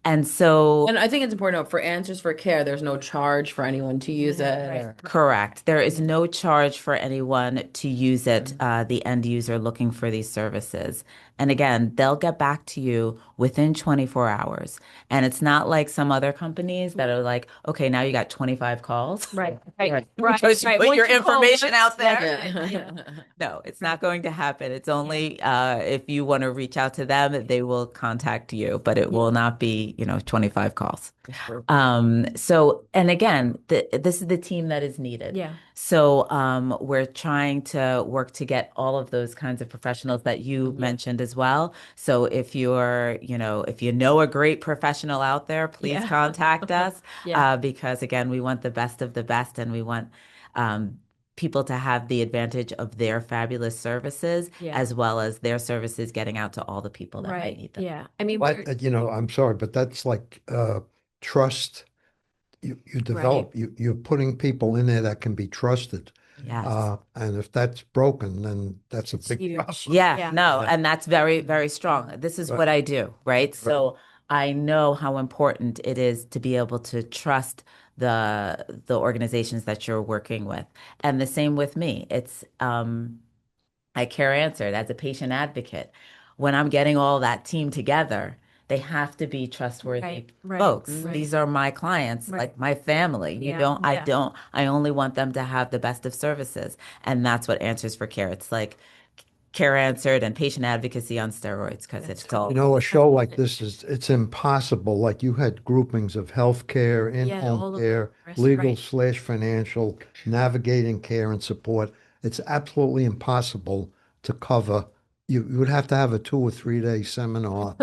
S6: And so,
S3: And I think it's important to note for Answers for Care, there's no charge for anyone to use it.
S6: correct, there is no charge for anyone to use it, the end user looking for these services. And again, they'll get back to you within 24 hours. And it's not like some other companies that are like, okay, now you got 25 calls.
S5: Right.
S6: Because you put
S5: Once
S6: your
S5: you call
S6: information
S5: once,
S6: out there.
S5: that's it.
S6: No, it's not going to happen. It's only if you want to reach out to them, they will contact you, but it will not be, 25 calls. So, and again, this is the team that is needed.
S5: Yeah.
S6: So, we're trying to work to get all of those kinds of professionals that you mentioned as well. So if if you know a great professional out there, please
S5: Yeah.
S6: contact us.
S5: Yeah.
S6: Because again, we want the best of the best, and we want people to have the advantage of their fabulous services,
S5: Yeah.
S6: as well as their services getting out to all the people that might
S5: Right.
S6: need them.
S5: Yeah. I mean,
S4: But, I'm sorry, but that's like trust you develop. You're putting people in there that can be trusted.
S6: Yes.
S4: And if that's broken, then that's a big
S5: huge.
S4: problem.
S6: Yeah, no, and that's very, very strong. This is what I do, right? So I know how important it is to be able to trust the organizations that you're working with. And the same with me. It's I care answered as a patient advocate. When I'm getting all that team together, they have to be trustworthy folks. These are my clients, like my family.
S5: Yeah,
S6: I only want them to have the best of services. And that's what Answers for Care. It's like care answered and patient advocacy on steroids because it's all.
S4: A show like this it's impossible. Like you had groupings of healthcare,
S5: all
S4: in-home
S5: of
S4: care,
S5: the rest,
S4: legal/financial, navigating care and support. It's absolutely impossible to cover. You would have to have a 2 or 3 day seminar.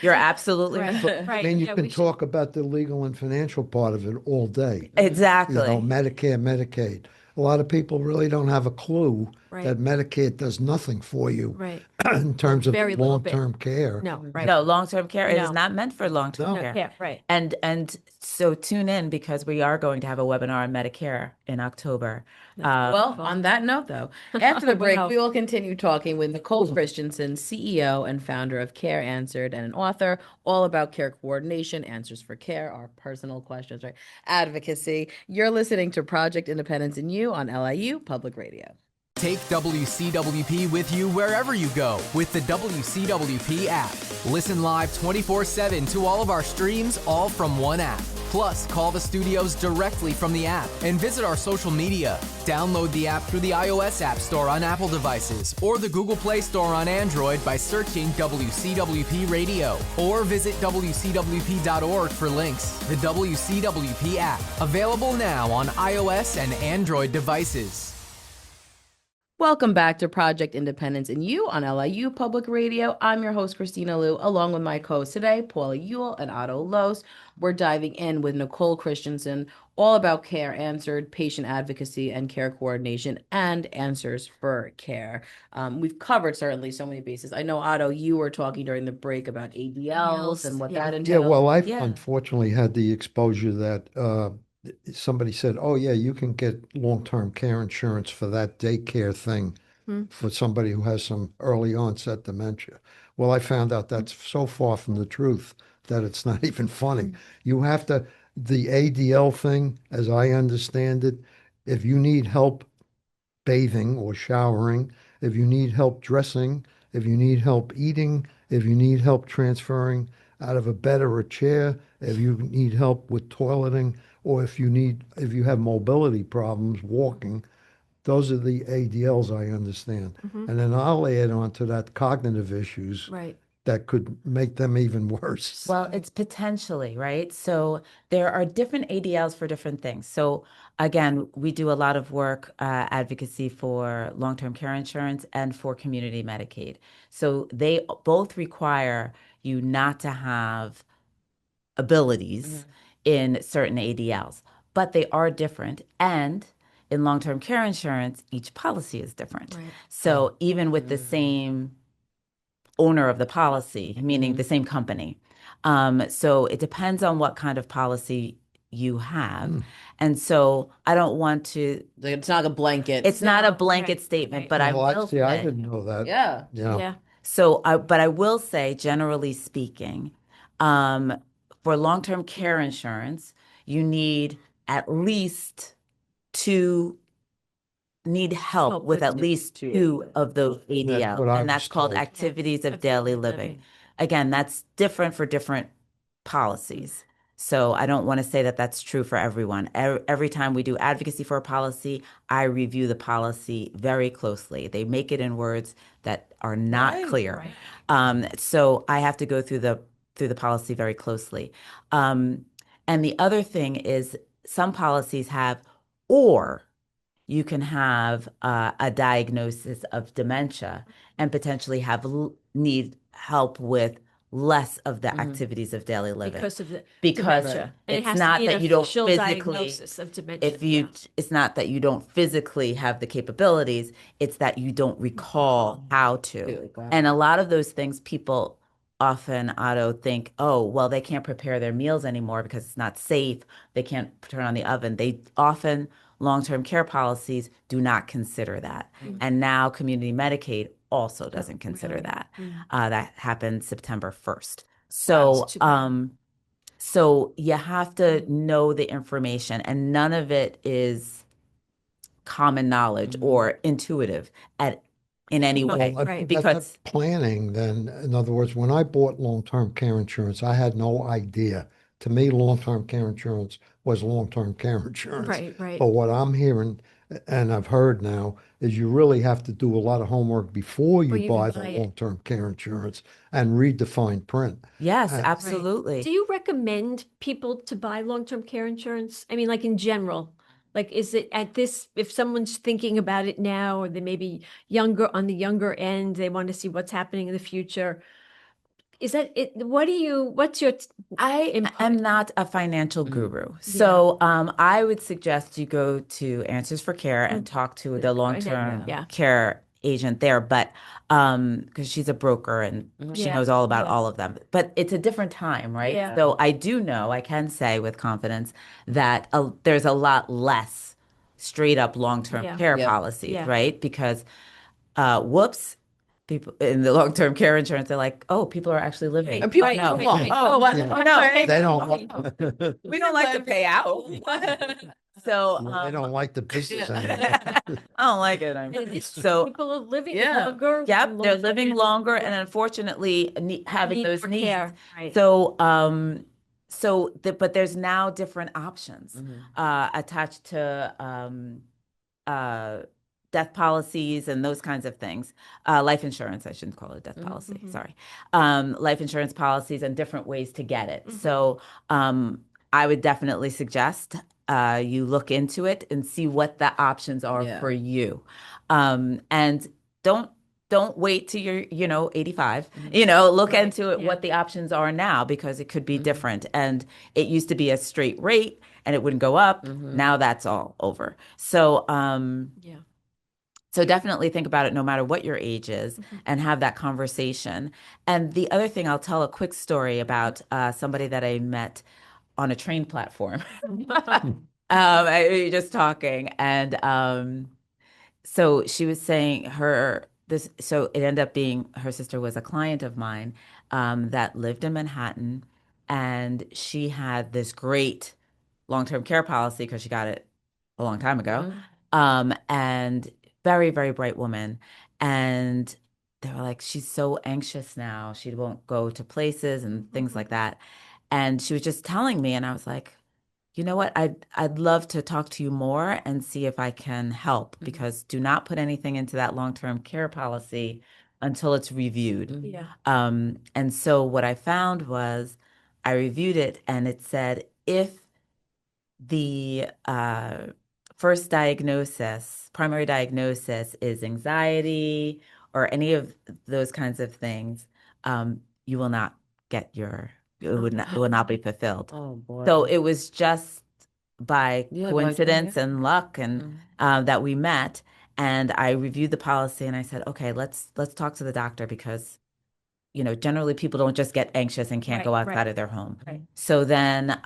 S6: You're absolutely right.
S4: I mean, you can talk about the legal and financial part of it all day.
S6: Exactly.
S4: Medicare, Medicaid. A lot of people really don't have a clue
S5: Right.
S4: that Medicaid does nothing for you
S5: Right.
S4: in terms of
S5: Very little bit.
S4: long-term care.
S5: No, right.
S6: No, long-term care. It is
S5: No.
S6: not meant for long-term
S4: No.
S6: care.
S5: Yeah, right.
S6: And so tune in because we are going to have a webinar on Medicare in October.
S3: Well, on that note, though, after the break,
S5: Wow.
S3: we will continue talking with Nicole Christensen, CEO and founder of Care Answered, and an author all about care coordination, Answers for Care, our personal questions, right? Advocacy. You're listening to Project Independence in You on LIU Public Radio.
S2: Take WCWP with you wherever you go with the WCWP app. Listen live 24/7 to all of our streams, all from one app. Plus, call the studios directly from the app and visit our social media. Download the app through the iOS App Store on Apple devices or the Google Play Store on Android by searching WCWP Radio, or visit WCWP.org for links. The WCWP app, available now on iOS and Android devices.
S3: Welcome back to Project Independence in You on LIU Public Radio. I'm your host, Kristina Liu, along with my co-hosts today, Paula Ewell and Otto Los. We're diving in with Nicole Christensen, all about Care Answered, patient advocacy and care coordination, and Answers for Care. We've covered certainly so many bases. I know, Otto, you were talking during the break about ADLs and what that entails.
S4: Yeah, well, I've unfortunately had the exposure that somebody said, oh, yeah, you can get long-term care insurance for that daycare thing for somebody who has some early onset dementia. Well, I found out that's so far from the truth that it's not even funny. You have to, the ADL thing, as I understand it, if you need help bathing or showering, if you need help dressing, if you need help eating, if you need help transferring out of a bed or a chair, if you need help with toileting, or if you have mobility problems walking, those are the ADLs I understand. And then I'll add on to that cognitive issues that could make them even worse.
S6: Well, it's potentially, right? So there are different ADLs for different things. So again, we do a lot of work, advocacy for long-term care insurance and for community Medicaid. So they both require you not to have abilities in certain ADLs, but they are different. And in long-term care insurance, each policy is different. So even with the same owner of the policy, meaning the same company. So it depends on what kind of policy you have. And so I don't want to.
S3: It's not a blanket.
S6: It's not a blanket statement, but I will say.
S4: I didn't know that.
S3: Yeah.
S6: So, but I will say, generally speaking, For long-term care insurance, you need at least two need help with at least two of those
S4: That's what
S6: ADL,
S4: I
S6: and that's
S4: was
S6: called
S4: told.
S6: activities of daily living. Again, that's different for different policies. So I don't want to say that that's true for everyone. Every time we do advocacy for a policy, I review the policy very closely. They make it in words that are not clear. So I have to go through the policy very closely. And the other thing is some policies have or you can have a diagnosis of dementia and potentially need help with less of the activities of daily living
S5: Because of the
S6: because
S5: dementia. And it
S6: it's
S5: has to
S6: not
S5: be an
S6: that you don't
S5: official
S6: physically
S5: diagnosis of dementia.
S6: if you it's not that you don't physically have the capabilities, it's that you don't recall how to. And a lot of those things people often Otto think, oh, well, they can't prepare their meals anymore because it's not safe. They can't turn on the oven. They often long-term care policies do not consider that. And now community Medicaid also doesn't consider that. That happened September 1st. So so you have to know the information, and none of it is common knowledge or intuitive in any way.
S4: Well,
S5: Right.
S6: Because
S4: that's planning then. In other words, when I bought long-term care insurance, I had no idea. To me, long-term care insurance was long-term care insurance.
S5: Right.
S4: But what I'm hearing and I've heard now is you really have to do a lot of homework before you
S5: you
S4: buy
S5: buy
S4: the
S5: it.
S4: long-term care insurance and read the fine print.
S6: yes,
S4: Right.
S6: absolutely.
S5: Do you recommend people to buy long-term care insurance? I mean, like in general, like is it at this, if someone's thinking about it now, or they may be younger on the younger end, they want to see what's happening in the future. Is that it? What's your
S6: I
S5: input?
S6: am not a financial guru. So I would suggest you go to Answers for Care and talk to the long-term care agent there, but because she's a broker and she knows all about all of them. But it's a different time, right?
S5: Yeah.
S6: So I do know, I can say with confidence that there's a lot less straight up long-term care policies, right? Because whoops, people in the long-term care insurance, they're like, oh, people are actually living.
S3: And people
S5: Right,
S3: come
S5: right,
S3: on.
S5: right.
S6: Oh, what?
S4: Yeah.
S6: Oh, no.
S4: They don't,
S6: We don't like to pay out. So
S4: they don't like the business end.
S6: I don't like it. So
S5: People are living
S3: Yeah.
S5: longer.
S6: yep, they're living longer and unfortunately having
S5: Need
S6: those
S5: for
S6: needs.
S5: care, right.
S6: So but there's now different options attached to death policies and those kinds of things. Life insurance, I shouldn't call it death policy, sorry. Life insurance policies and different ways to get it. So I would definitely suggest you look into it and see what the options are for you. And don't wait till you're 85. Look into it, what the options are now, because it could be different. And it used to be a straight rate and it wouldn't go up. Now that's all over. So so definitely think about it no matter what your age is and have that conversation. And the other thing, I'll tell a quick story about somebody that I met on a train platform. We were just talking, and so she was saying so it ended up being her sister was a client of mine that lived in Manhattan, and she had this great long-term care policy because she got it a long time ago. And very, very bright woman. And they were like, she's so anxious now. She won't go to places and things like that. And she was just telling me, and I was like, you know what? I'd love to talk to you more and see if I can help, because do not put anything into that long-term care policy until it's reviewed. And so what I found was I reviewed it and it said if the first primary diagnosis is anxiety or any of those kinds of things, you will not get it will not be fulfilled.
S3: Oh boy.
S6: So it was just by coincidence and luck and that we met, and I reviewed the policy and I said, okay, let's talk to the doctor, because generally people don't just get anxious and can't go outside of their home. So then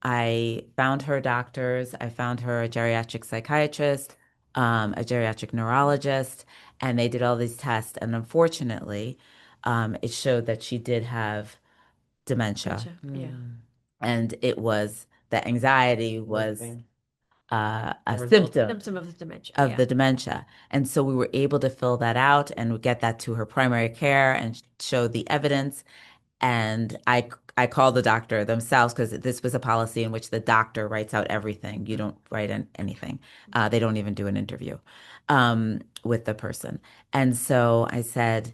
S6: I found her doctors. I found her a geriatric psychiatrist, a geriatric neurologist, and they did all these tests. And unfortunately, it showed that she did have dementia.
S5: Yeah.
S6: And it was the anxiety was a symptom
S5: Symptom of the dementia.
S6: of
S5: Yeah.
S6: the dementia. And so we were able to fill that out and get that to her primary care and show the evidence. And I called the doctor themselves because this was a policy in which the doctor writes out everything. You don't write anything. They don't even do an interview with the person. And so I said,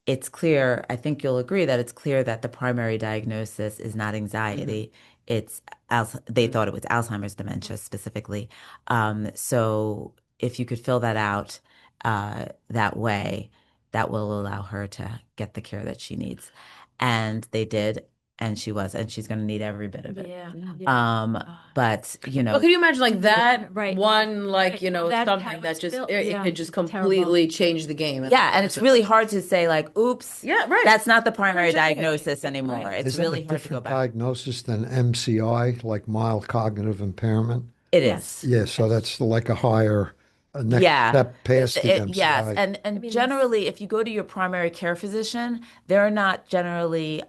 S6: it's clear, I think you'll agree that it's clear that the primary diagnosis is not anxiety. It's they thought it was Alzheimer's dementia specifically. So if you could fill that out that way, that will allow her to get the care that she needs. And they did, and she's going to need every bit of it.
S5: Yeah.
S6: But
S3: Well, can you imagine like that
S5: Right.
S3: one, like,
S5: That's
S3: something
S5: how
S3: that
S5: it's
S3: just,
S5: built.
S3: it
S5: Yeah.
S3: could just
S5: Terrible.
S3: completely change the game.
S6: Yeah, and it's really hard to say like, oops,
S3: Yeah, right.
S6: that's not the primary diagnosis anymore.
S5: Right.
S6: It's
S4: Is that
S6: really
S4: a
S6: hard to go
S4: different
S6: back.
S4: diagnosis than MCI, like mild cognitive impairment?
S6: It
S5: Yes.
S6: is.
S4: Yeah, so that's like a higher next
S6: Yeah.
S4: step past the
S6: Yes,
S4: MCI.
S6: and
S5: I mean,
S6: generally, if you go to your primary care physician, they're not generally,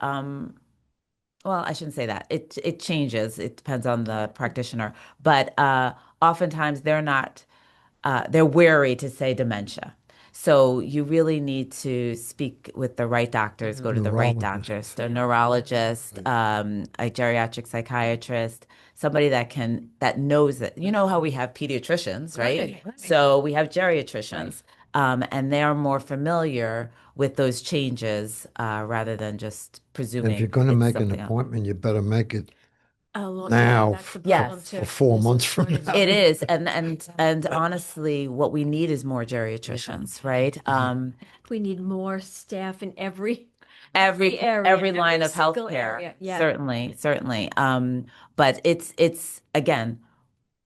S6: well, I shouldn't say that. It changes. It depends on the practitioner, but oftentimes they're not. They're wary to say dementia. So you really need to speak with the right doctors, go to the right
S4: Neurologist.
S6: doctors, a neurologist, a geriatric psychiatrist, somebody that knows it. You know how we have pediatricians, right?
S3: Right.
S6: So we have geriatricians, and they're more familiar with those changes rather than just presuming
S4: If you're going to
S6: it's
S4: make an
S6: something else.
S4: appointment, you better make it
S5: Oh,
S4: now
S5: that's the
S6: Yes.
S5: problem too.
S4: for 4 months
S5: This is
S4: from
S5: shortage.
S4: now.
S6: It is, and honestly, what we need is more geriatricians, right?
S5: We need more staff in every
S6: Every
S5: area,
S6: line
S5: every
S6: of
S5: single
S6: healthcare,
S5: area. Yeah.
S6: certainly. But it's again,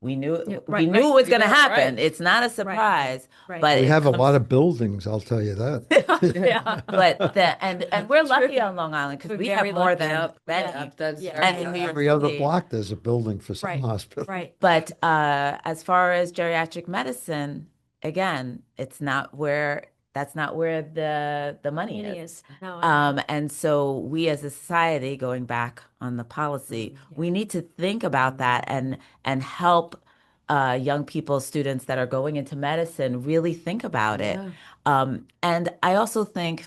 S6: we knew
S5: Yeah,
S6: we
S5: right,
S6: knew it was going to
S3: Yeah,
S6: happen.
S3: right.
S6: It's not a surprise,
S5: Right.
S6: but
S4: We
S6: it
S4: have a lot
S6: comes-
S4: of buildings, I'll tell you that.
S5: Yeah.
S6: But and we're lucky on Long Island because
S5: We're
S6: we have
S5: very
S6: more
S5: lucky.
S6: than many.
S3: Yep, that's
S5: Yeah.
S3: very
S6: And in
S3: true.
S6: New York
S4: Every other
S6: City.
S4: block, there's a building for some
S5: Right.
S4: hospital.
S5: Right.
S6: But as far as geriatric medicine, again, that's not where the money
S5: It
S6: is.
S5: is. No, I-
S6: And so we as a society, going back on the policy, we need to think about that and help young people, students that are going into medicine, really think about it. And I also think,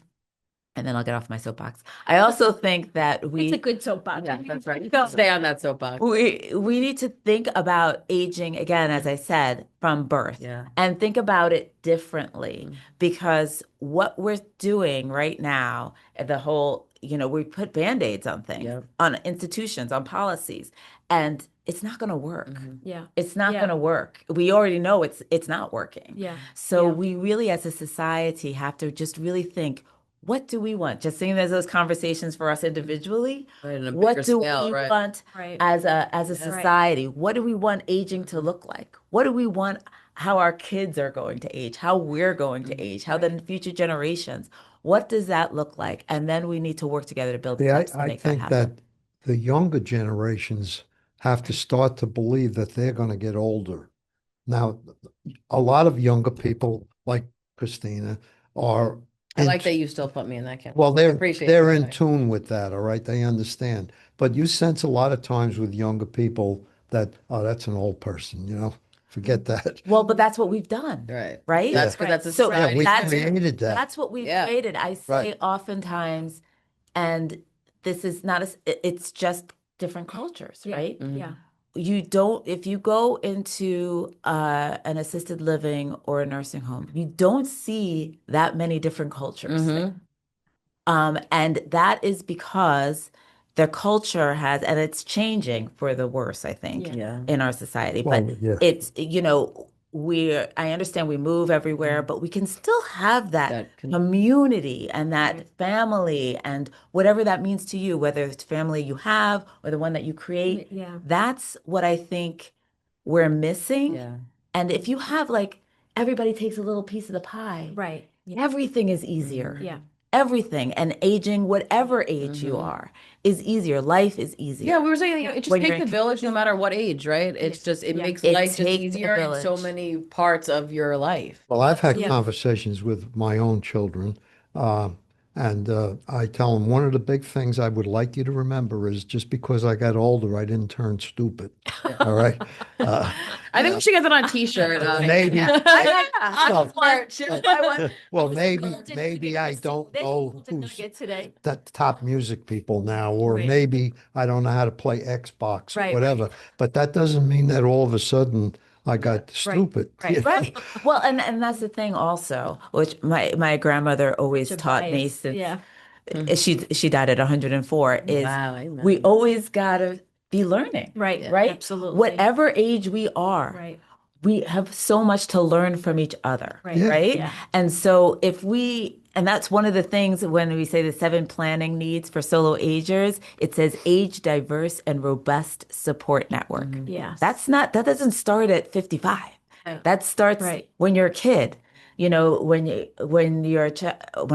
S6: and then I'll get off my soapbox. I also think that
S5: it's a good soapbox.
S3: Yeah, that's right. Stay on that soapbox.
S6: we need to think about aging again, as I said, from birth,
S3: Yeah.
S6: and think about it differently because what we're doing right now, the whole, we put band-aids on things,
S3: Yep.
S6: on institutions, on policies, and it's not going to work.
S5: Yeah.
S6: It's not
S5: Yeah.
S6: going to work. We already know it's not working.
S5: Yeah.
S6: So
S5: Yeah.
S6: we really, as a society, have to just really think, what do we want? Just seeing as those conversations for us individually,
S3: Right, on a
S6: what
S3: bigger
S6: do
S3: scale,
S6: we
S3: right.
S6: want
S5: Right.
S6: as a society? What do we want aging to look like? What do we want how our kids are going to age, how we're going to age, how the future generations, what does that look like? And then we need to work together to build
S4: Yeah,
S6: steps to
S4: I
S6: make that
S4: think
S6: happen.
S4: that the younger generations have to start to believe that they're going to get older. Now, a lot of younger people, like Christina, are
S3: I like that you still put me in that category.
S4: well, they're
S3: Appreciate
S4: they're
S3: that.
S4: in tune with that, all right? They understand. But you sense a lot of times with younger people that, oh, that's an old person, forget that.
S6: Well, but that's what we've done.
S3: Right.
S6: Right?
S3: That's because that's a
S6: So
S3: society.
S4: we
S6: that's
S4: created that.
S6: That's what we've
S3: Yeah.
S6: created. I say
S4: Right.
S6: oftentimes, and this is not it's just different cultures,
S5: Yeah.
S6: right?
S5: Yeah.
S6: If you go into an assisted living or a nursing home, you don't see that many different cultures. And that is because the culture and it's changing for the worse, I think,
S3: Yeah.
S6: in our society.
S4: Well,
S6: But
S4: yeah.
S6: it's, I understand we move everywhere, but we can still have that community and that family and whatever that means to you, whether it's family you have or the one that you create.
S5: Yeah.
S6: That's what I think we're missing.
S3: Yeah.
S6: And if you have everybody takes a little piece of the pie,
S5: Right. Yeah.
S6: everything is easier.
S5: Yeah.
S6: Everything and aging, whatever age you are, is easier. Life is easier.
S3: Yeah, we were saying, it just
S6: When
S3: takes
S6: you're
S3: a
S6: in-
S3: village no matter what age, right? It's just, it
S5: Yeah.
S3: makes
S6: It
S3: life just
S6: takes a
S3: easier in so
S6: village.
S3: many parts of your life.
S4: Well, I've had
S5: Yeah.
S4: conversations with my own children, And I tell them one of the big things I would like you to remember is just because I got older, I didn't turn stupid. All right. Uh,
S3: I think we should get that on a t-shirt.
S4: maybe.
S5: I
S4: Well,
S5: was
S4: maybe
S5: indulgent to
S4: maybe
S5: get
S4: I
S5: Christine
S4: don't
S5: this
S4: know
S5: golden
S4: who's
S5: nugget today.
S4: the top music people now, or
S5: Right.
S4: maybe I don't know how to play Xbox or
S5: Right,
S4: whatever. But that doesn't mean that all of a sudden I got stupid.
S5: right.
S4: you know?
S6: Right. Well, and that's the thing also, which my grandmother always
S5: Such a
S6: taught me
S5: bias.
S6: since
S5: Yeah.
S6: she died at 104 is
S3: Wow, amen.
S6: we always gotta be learning.
S5: Right.
S3: Yeah.
S6: Right.
S5: Absolutely.
S6: Whatever age we are,
S5: Right.
S6: we have so much to learn from each other.
S5: Right.
S4: Yeah.
S6: Right.
S5: Yeah.
S6: And so and that's one of the things when we say the 7 planning needs for solo agers, it says age diverse and robust support network.
S5: Yes.
S6: That doesn't start at 55. That starts
S5: Right.
S6: when you're a kid. You know, when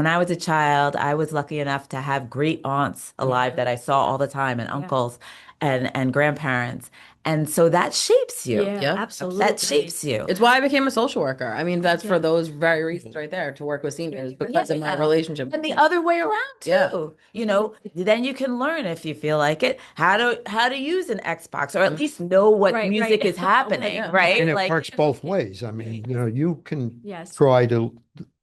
S6: I was a child, I was lucky enough to have great aunts alive that I saw all the time, and uncles and grandparents. And so that shapes you.
S5: Yeah,
S3: Yep.
S5: absolutely.
S6: That shapes you.
S3: It's why I became a social worker. I mean, that's for
S5: Yeah.
S3: those very reasons right there, to work with seniors because of my relationship.
S6: And the other way around too.
S3: Yeah.
S6: You know, then you can learn if you feel like it, how to use an Xbox or at least know what
S5: Right,
S6: music
S5: right.
S6: is happening,
S3: Yeah.
S6: right?
S4: And it
S6: Like
S4: works both ways. I mean, you can
S5: Yes.
S4: try to,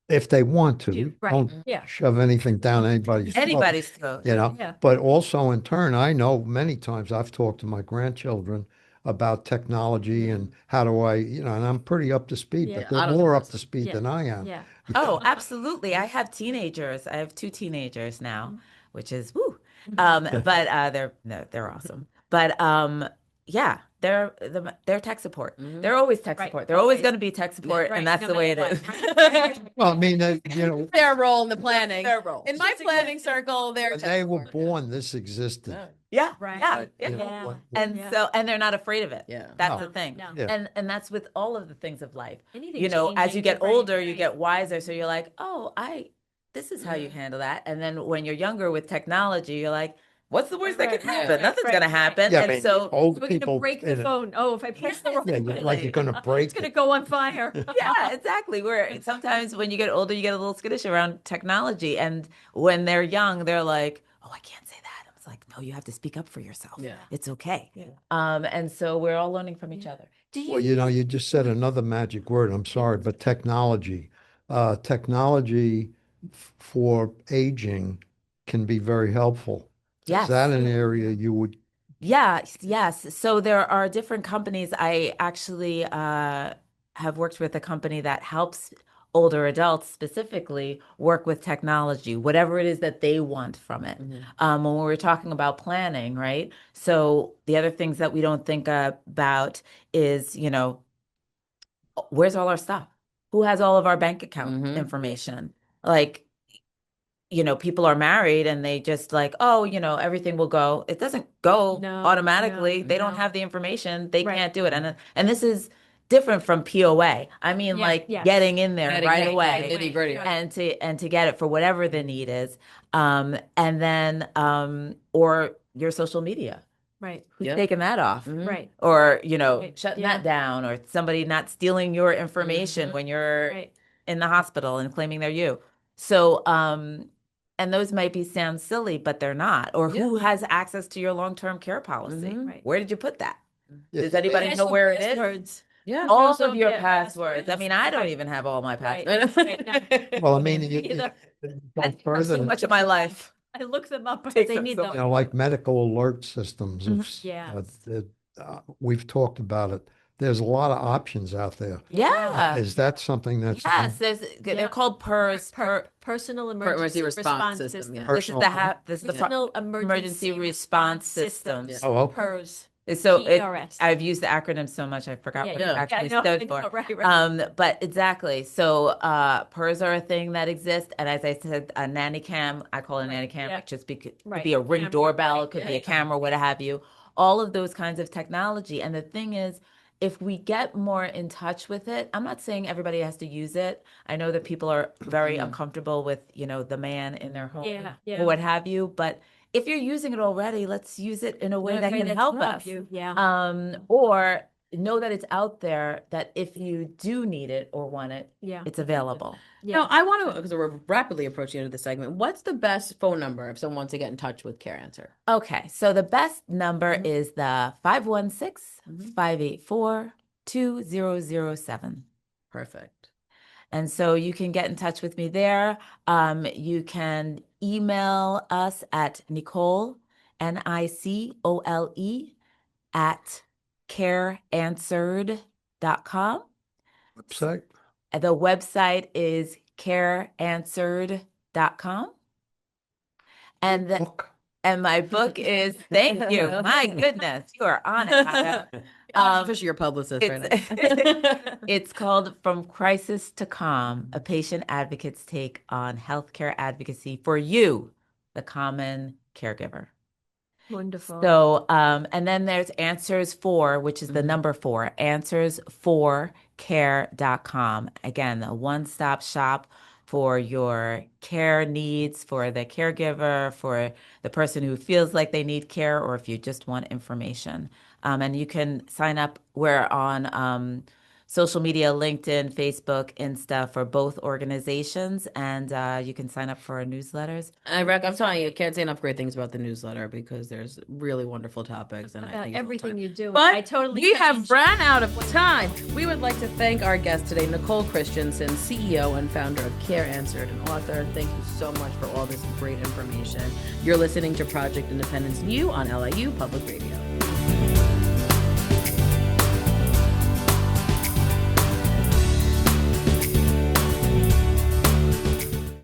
S4: if they want to,
S5: Right.
S4: don't
S5: Yeah.
S4: shove anything down anybody's throat.
S6: anybody's throat.
S5: Yeah.
S4: But also in turn, I know many times I've talked to my grandchildren about technology and how do I, and I'm pretty up to speed,
S5: Yeah.
S4: but they're more up to speed than I am.
S5: Yeah.
S6: Oh, absolutely. I have teenagers. I have 2 teenagers now, which is woo. But they're awesome. But yeah, they're tech support. They're always tech
S5: Right.
S6: support. They're always
S5: Always.
S6: going to be tech support,
S5: Right.
S6: and that's
S5: No
S6: the way it
S5: matter
S6: is.
S5: what.
S4: Well, I mean,
S3: Their role in the planning.
S6: Their role.
S3: In my planning circle, they're
S4: when they were born, this existed.
S6: Yeah,
S5: Right.
S6: yeah,
S5: Right.
S6: yeah.
S5: Yeah.
S4: When-
S6: And
S5: Yeah.
S6: and they're not afraid of it.
S3: Yeah.
S6: That's
S4: No.
S6: the thing.
S5: No.
S4: Yeah.
S6: And that's with all of the things of life.
S5: Anything
S6: You know, as you
S5: changing,
S6: get
S5: your brain,
S6: older, you
S5: right.
S6: get wiser. So you're like, oh, this is how you handle that. And then when you're younger with technology, you're like, what's the worst that
S5: Right,
S6: can
S5: right,
S6: happen?
S5: right,
S6: Nothing's
S5: right,
S6: gonna
S5: right.
S6: happen.
S4: Yeah, I
S6: And
S4: mean,
S6: so
S4: old
S5: We're
S4: people
S5: gonna break the
S4: in it-
S5: phone. Oh, if I press the wrong
S4: Yeah,
S5: button,
S4: like you're going to break
S5: it's gonna
S4: it.
S5: go on fire.
S6: yeah, exactly. Where sometimes when you get older, you get a little skittish around technology. And when they're young, they're like, oh, I can't say that. It's like, no, you have to speak up for yourself.
S3: Yeah.
S6: It's okay.
S5: Yeah.
S6: And so we're all learning from each other. Do
S4: Well,
S6: you?
S4: you just said another magic word. I'm sorry, but technology. Technology for aging can be very helpful.
S6: Yes.
S4: Is that an area you would?
S6: Yes. So there are different companies. I actually have worked with a company that helps older adults specifically work with technology, whatever it is that they want from it. When we were talking about planning, right? So the other things that we don't think about is, where's all our stuff? Who has all of our bank account information? Like, people are married and they just like, oh, everything will go. It doesn't go
S5: No,
S6: automatically.
S5: no,
S6: They don't
S5: no.
S6: have the information. They
S5: Right.
S6: can't do it. And this is different from POA. I mean,
S5: Yeah,
S6: like
S5: yes.
S6: getting in there
S3: Getting
S6: right
S3: it,
S6: away
S3: nitty-gritty.
S6: and to get it for whatever the need is. And then or your social media.
S5: Right.
S6: Who's
S3: Yep.
S6: taking that off?
S5: Right.
S6: Or,
S5: Right.
S6: shutting
S5: Yeah.
S6: that down, or somebody not stealing your information when you're
S5: Right.
S6: in the hospital and claiming they're you. So, and those might sound silly, but they're not. Or who has access to your long-term care policy?
S5: Right.
S6: Where did you put that?
S4: Yeah.
S6: Does anybody know where it is?
S5: Passwords.
S3: Yeah.
S6: All
S5: Also,
S6: of your
S5: yeah,
S6: passwords. I mean, I don't
S5: Right.
S6: even have all my
S5: Right.
S6: passwords.
S5: Right.
S4: Well, I mean,
S5: Either.
S4: go
S6: So
S4: further.
S6: much of my life.
S5: I look them up if
S6: Takes
S5: they
S6: up
S5: need
S6: so
S5: them.
S4: Like medical alert systems.
S5: Yeah.
S4: We've talked about it. There's a lot of options out there.
S6: Yeah.
S4: Is that something that's?
S6: Yes, they're called PERS.
S5: Personal
S3: Emergency
S5: emergency
S3: response
S5: response
S3: system, yeah.
S6: This is the
S5: Personal
S6: emergency response systems.
S4: Oh, okay.
S5: PERS.
S6: So
S5: PERS.
S6: I've used the acronym so much I forgot what it
S3: yeah.
S6: actually
S5: I know,
S6: stood
S5: I
S6: for.
S5: know, right.
S6: But exactly. So PERS are a thing that exists, and as I said, a nanny cam. I call it a nanny cam.
S5: Yeah.
S6: It just could
S5: Right.
S6: be a ring
S5: Camera,
S6: doorbell.
S5: right.
S6: It could be
S5: Yeah.
S6: a camera, what have you. All of those kinds of technology. And the thing is, if we get more in touch with it, I'm not saying everybody has to use it. I know that people are very uncomfortable with, the man in their home
S5: Yeah.
S6: or what have you. But if you're using it already, let's use it in a way that can help us.
S5: you. Yeah.
S6: Or know that it's out there, that if you do need it or want it,
S5: Yeah.
S6: it's available.
S3: No, I want to, because we're rapidly approaching the end of the segment. What's the best phone number if someone wants to get in touch with Care Answer?
S6: Okay, so the best number is the 516-584-2007.
S3: Perfect.
S6: And so you can get in touch with me there. You can email us at Nicole, Nicole, at careanswered.com.
S4: Website?
S6: The website is careanswered.com. And my book is, thank you. My goodness, you are on it, Otto.
S3: Officially your publicist right now.
S6: It's called From Crisis to Calm, a patient advocate's take on healthcare advocacy for you, the common caregiver.
S5: Wonderful.
S6: So, and then there's Answers For, which is the number 4, answersforcare.com. Again, a one-stop shop for your care needs, for the caregiver, for the person who feels like they need care, or if you just want information. And you can sign up. We're on social media, LinkedIn, Facebook, Insta for both organizations, and you can sign up for our newsletters.
S3: I'm telling you, I can't say enough great things about the newsletter because there's really wonderful topics. And I think
S5: everything you do.
S3: But
S5: I totally
S3: we have ran out of time. We would like to thank our guest today, Nicole Christensen, CEO and founder of Care Answered and author. Thank you so much for all this great information. You're listening to Project Independence U on LIU Public Radio.